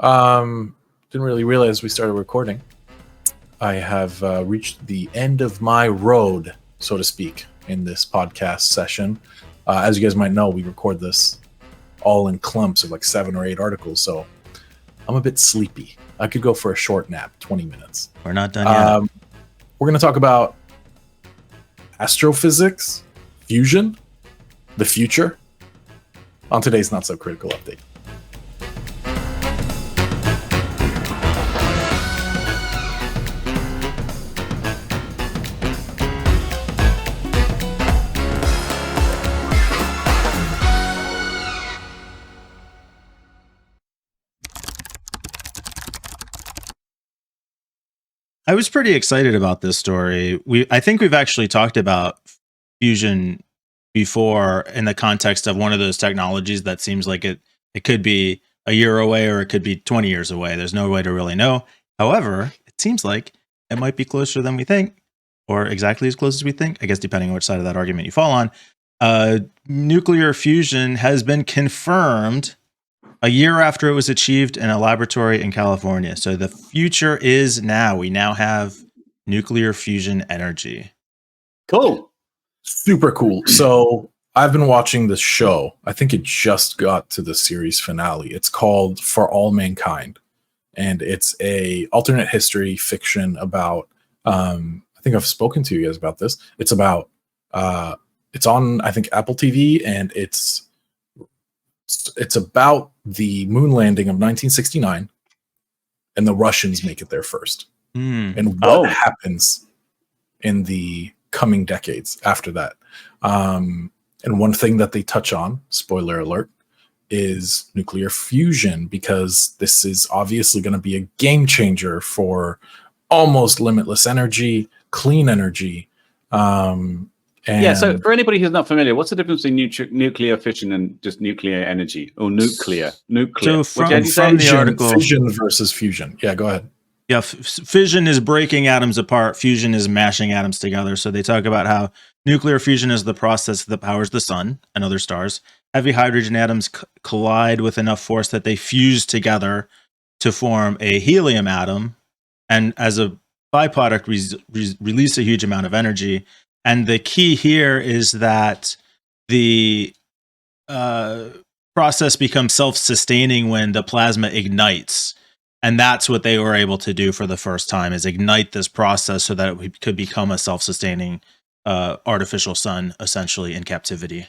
Didn't really realize we started recording. I have reached the end of my road, so to speak, in this podcast session. As you guys might know, we record this all in clumps of like 7 or 8 articles, so I'm a bit sleepy. I could go for a short nap, 20 minutes. We're not done yet. We're going to talk about astrophysics, fusion, the future, on today's Not So Critical update. I was pretty excited about this story. I think we've actually talked about fusion before in the context of one of those technologies that seems like it could be a year away or it could be 20 years away. There's no way to really know. However, it seems like it might be closer than we think, or exactly as close as we think, I guess, depending on which side of that argument you fall on. Nuclear fusion has been confirmed a year after it was achieved in a laboratory in California. So the future is now. We now have nuclear fusion energy. Cool. Super cool. So I've been watching this show. I think it just got to the series finale. It's called For All Mankind. And it's a alternate history fiction about, I think I've spoken to you guys about this. It's about, it's on, I think, Apple TV, and it's about the moon landing of 1969, and the Russians make it there first. And what happens in the coming decades after that. And one thing that they touch on, spoiler alert, is nuclear fusion, because this is obviously going to be a game changer for almost limitless energy, clean energy. So for anybody who's not familiar, what's the difference between nuclear fission and just nuclear energy, or nuclear? So from the article, fission versus fusion. Yeah, go ahead. Yeah, fission is breaking atoms apart. Fusion is mashing atoms together. So they talk about how nuclear fusion is the process that powers the sun and other stars. Heavy hydrogen atoms collide with enough force that they fuse together to form a helium atom, and as a byproduct, release a huge amount of energy. And the key here is that the process becomes self-sustaining when the plasma ignites. And that's what they were able to do for the first time, is ignite this process so that it could become a self-sustaining artificial sun, essentially, in captivity.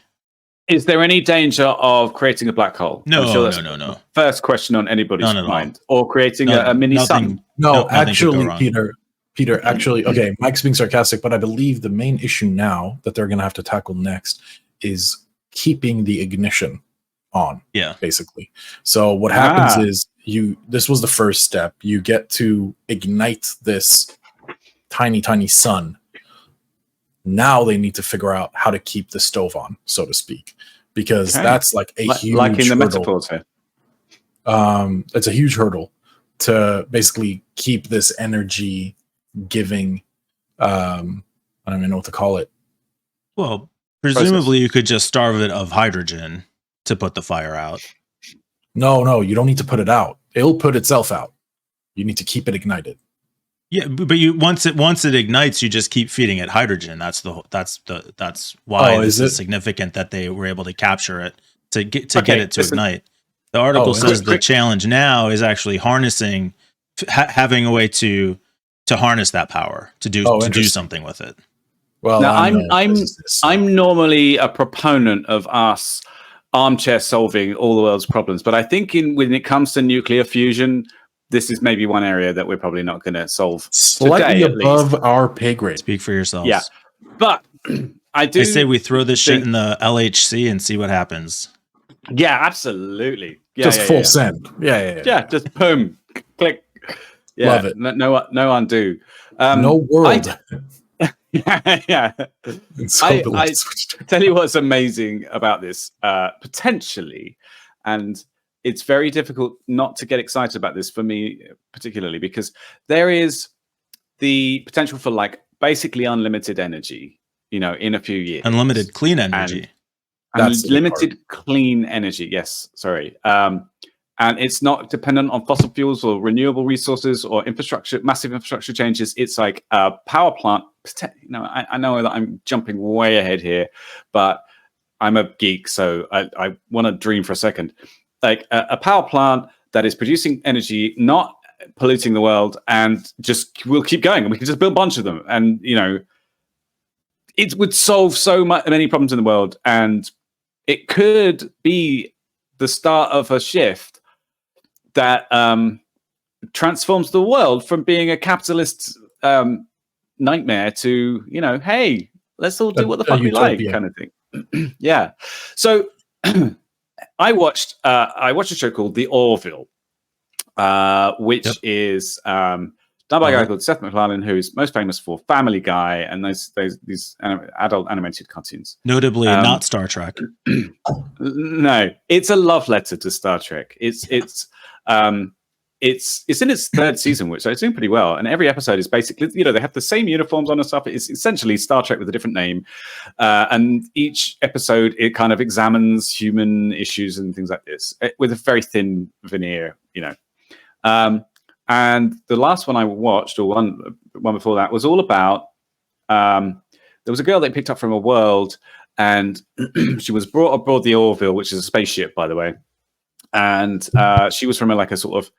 Is there any danger of creating a black hole? No. First question on anybody's mind. Or creating a mini sun? No, actually, Peter, actually, okay, Mike's being sarcastic, but I believe the main issue now that they're going to have to tackle next is keeping the ignition on, basically. So what happens is this was the first step. You get to ignite this tiny, tiny sun. Now they need to figure out how to keep the stove on, so to speak, because that's like a huge like in the hurdle. metaphors here. It's a huge hurdle to basically keep this energy giving, I don't even know what to call it. Well, presumably you could just starve it of hydrogen to put the fire out. No, you don't need to put it out. It'll put itself out. You need to keep it ignited. Yeah, but once it ignites, you just keep feeding it hydrogen. That's why this is significant that they were able to capture it to get it to ignite. The article says the challenge now is actually harnessing, having a way to harness that power, to do something with it. Well, now, I'm normally a proponent of us armchair solving all the world's problems, but I think when it comes to nuclear fusion, this is maybe one area that we're probably not going to solve slightly today, above our pay grade. Speak for yourselves. Yeah, but I say we throw this shit in the LHC and see what happens. Yeah, absolutely. Yeah, just full send. Yeah. Just boom, click. Yeah, love it. No undo. No world. Yeah. I tell you what's amazing about this, potentially, and it's very difficult not to get excited about this for me particularly, because there is the potential for like basically unlimited energy, in a few years. Unlimited clean energy. Unlimited clean energy. Yes. Sorry. and it's not dependent on fossil fuels or renewable resources or massive infrastructure changes. It's like a power plant. I know that I'm jumping way ahead here, but I'm a geek, so I want to dream for a second. Like a power plant that is producing energy, not polluting the world, and just we'll keep going, and we can just build a bunch of them, and it would solve so many problems in the world, and it could be the start of a shift that transforms the world from being a capitalist nightmare to, hey, let's all do what the fuck we like, kind of thing. Yeah. So I watched a show called The Orville, which is done by a guy called Seth MacFarlane, who's most famous for Family Guy and these adult animated cartoons. Notably not Star Trek. No, it's a love letter to Star Trek. It's in its third season, which is doing pretty well. And every episode is basically, they have the same uniforms on and stuff. It's essentially Star Trek with a different name. And each episode, it kind of examines human issues and things like this with a very thin veneer, and the last one I watched, or one before that, was all about there was a girl they picked up from a world, and she was brought aboard the Orville, which is a spaceship, by the way. And she was from a sort of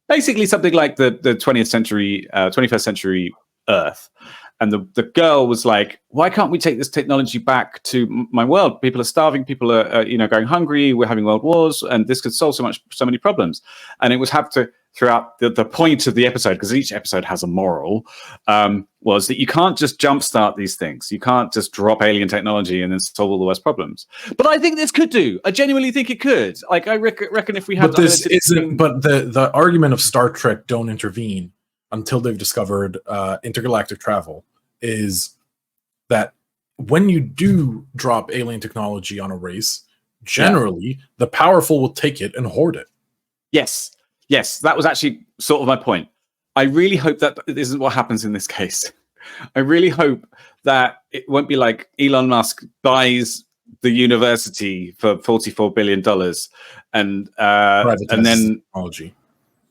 basically something like the 21st century Earth. And the girl was like, why can't we take this technology back to my world? People are starving. People are, going hungry. We're having world wars, and this could solve so many problems. And it was throughout the point of the episode, because each episode has a moral, was that you can't just jumpstart these things. You can't just drop alien technology and then solve all the worst problems. But I think this could do. I genuinely think it could. Like, I reckon if we had... But this isn't... But the argument of Star Trek don't intervene until they've discovered intergalactic travel is that when you do drop alien technology on a race, generally the powerful will take it and hoard it. Yes, that was actually sort of my point. I really hope that isn't what happens in this case. I really hope that it won't be like Elon Musk buys the university for $44 billion and then technology.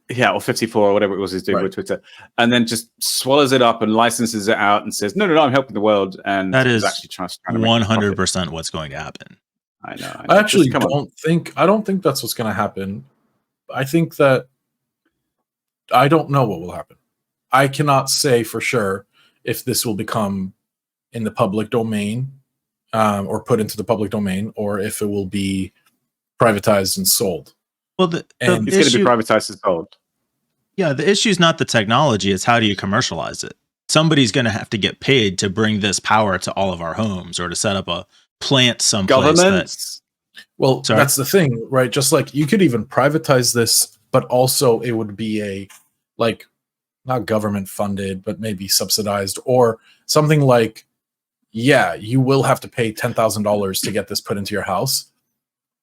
Yeah, or 54 or whatever it was he's doing with Twitter, and then just swallows it up and licenses it out and says, no, I'm helping the world. And that is actually trying to 100% what's going to happen. I know. I actually don't think that's what's going to happen. I think that I don't know what will happen. I cannot say for sure if this will become in the public domain or put into the public domain, or if it will be privatized and sold. Well, it's going to be privatized and sold. Yeah, the issue is not the technology; it's how do you commercialize it. Somebody's going to have to get paid to bring this power to all of our homes, or to set up a plant someplace. Governments. That's the thing, right? Just like you could even privatize this, but also it would be not government funded, but maybe subsidized, or something like, you will have to pay $10,000 to get this put into your house,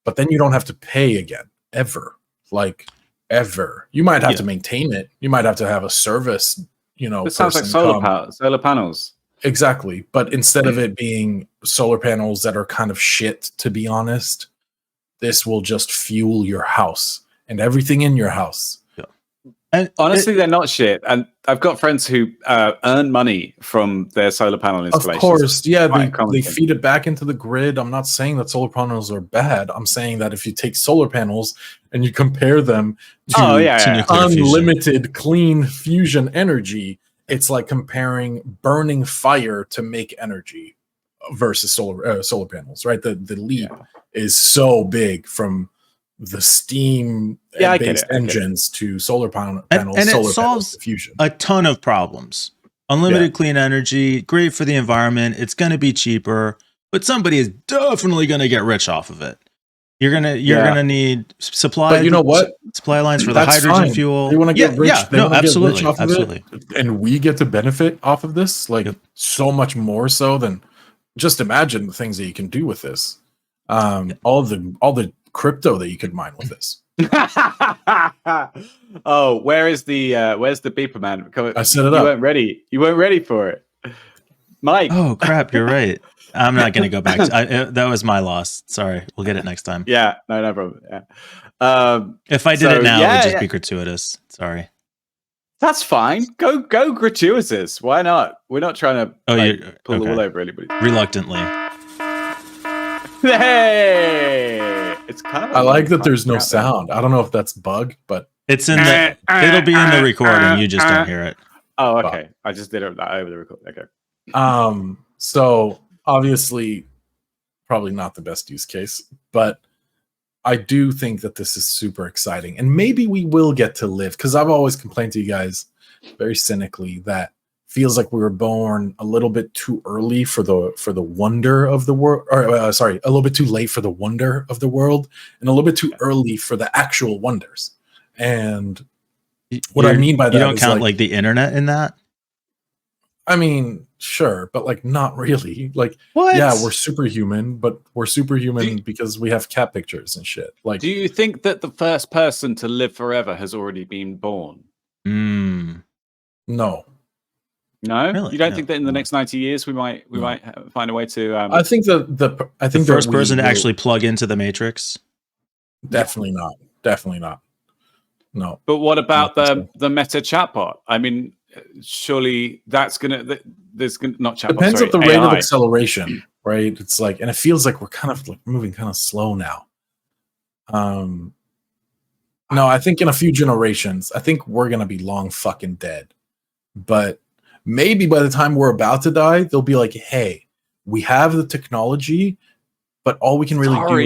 but then you don't have to pay again. Ever. You might have to maintain it. You might have to have a service, It sounds like solar panels. Exactly. But instead of it being solar panels that are kind of shit, to be honest, this will just fuel your house and everything in your house. And honestly, they're not shit. And I've got friends who earn money from their solar panel installations. Of course, they feed it back into the grid. I'm not saying that solar panels are bad. I'm saying that if you take solar panels and you compare them to unlimited clean fusion energy, it's like comparing burning fire to make energy versus solar panels, right? The leap is so big from the steam based engines to solar panels, and it solves fusion. A ton of problems. Unlimited clean energy, great for the environment. It's going to be cheaper, but somebody is definitely going to get rich off of it. You're gonna need supply. But you know what? Supply lines for the hydrogen fuel. They want to get rich. They want to absolutely, get rich off of it, and we get to benefit off of this. So much more so than just imagine the things that you can do with this. All the crypto that you could mine with this. Oh, where's the beeper, man? I set it up. You weren't ready for it, Mike. Oh crap, you're right. I'm not going to go back. That was my loss. Sorry. We'll get it next time. Yeah, no problem. Yeah. If I did it now, it would just be gratuitous. Sorry. That's fine. Go gratuitous. Why not? We're not trying to pull the wool over anybody. Reluctantly. Hey! It's kind of. I like that there's no sound. I don't know if that's bug, but it's in the. It'll be in the recording. You just don't hear it. Oh, okay. I just did it over the recording. Okay. So obviously, probably not the best use case, but I do think that this is super exciting, and maybe we will get to live, because I've always complained to you guys very cynically that feels like we were born a little bit too early for the wonder of the world, or sorry, a little bit too late for the wonder of the world, and a little bit too early for the actual wonders. And what I mean by that, you don't count like the internet in that. I mean, sure, but like not really. Like, what? Yeah, we're superhuman, but we're superhuman because we have cat pictures and shit. Like, do you think that the first person to live forever has already been born? No. No, really? You don't think that in the next 90 years we might find a way to? I think the first person to actually plug into the Matrix. Definitely not. No. But what about the Meta chatbot? I mean, surely that's there's gonna not chatbot. Depends on the AI. rate of acceleration, right? It's like, and it feels like we're kind of like moving kind of slow now. No, I think in a few generations, I think we're gonna be long fucking dead. But maybe by the time we're about to die, they'll be like, "Hey, we have the technology, but all we can really do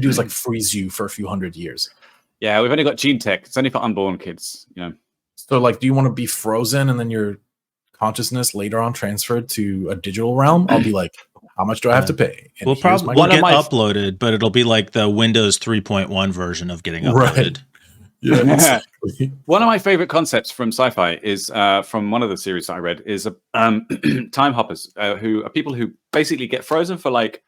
is like freeze you for a few hundred years." Yeah, we've only got gene tech. It's only for unborn kids, you know. So, like, do you want to be frozen and then your consciousness later on transferred to a digital realm? I'll be like, how much do I have to pay? And we'll probably get uploaded, but it'll be like the Windows 3.1 version of getting uploaded. Right. Yeah, exactly. One of my favorite concepts from sci-fi is from one of the series that I read is time hoppers, who are people who basically get frozen for like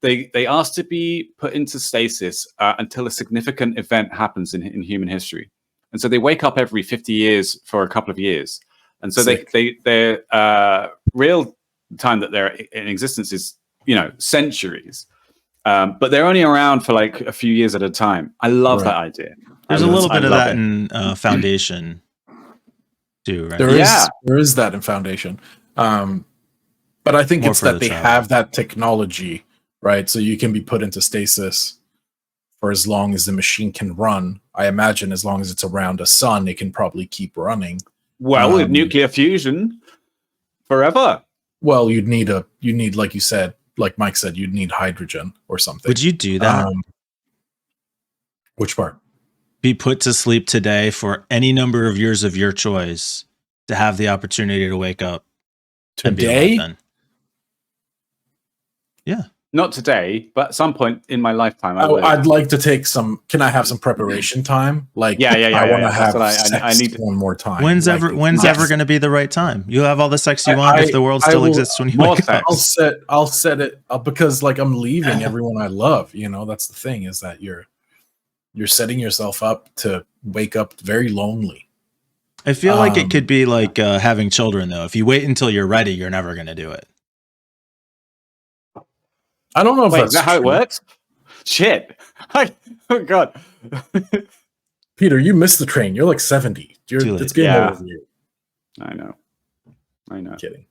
they ask to be put into stasis until a significant event happens in human history. And so they wake up every 50 years for a couple of years. And so their real time that they're in existence is, centuries. But they're only around for like a few years at a time. I love that idea. There's a little bit of that in Foundation too, right? There is that in Foundation. But I think it's that they have that technology, right? So you can be put into stasis for as long as the machine can run. I imagine as long as it's around a sun, it can probably keep running. Well, with nuclear fusion, forever. Well, you'd need, like you said, like Mike said, you'd need hydrogen or something. Would you do that? Which part? Be put to sleep today for any number of years of your choice to have the opportunity to wake up today? Yeah. Not today, but at some point in my lifetime. I'd like to take some. Can I have some preparation time? Like, I want to have sex I need one more time. When's ever going to be the right time? You have all the sex you want if the world still exists when you wake up. I'll set it up because like I'm leaving everyone I love. That's the thing, is that you're setting yourself up to wake up very lonely. I feel like it could be like having children though. If you wait until you're ready, you're never going to do it. I don't know if that's how it works. Shit. Oh God. Peter, you missed the train. You're like 70. It's game over for you. I know. Kidding.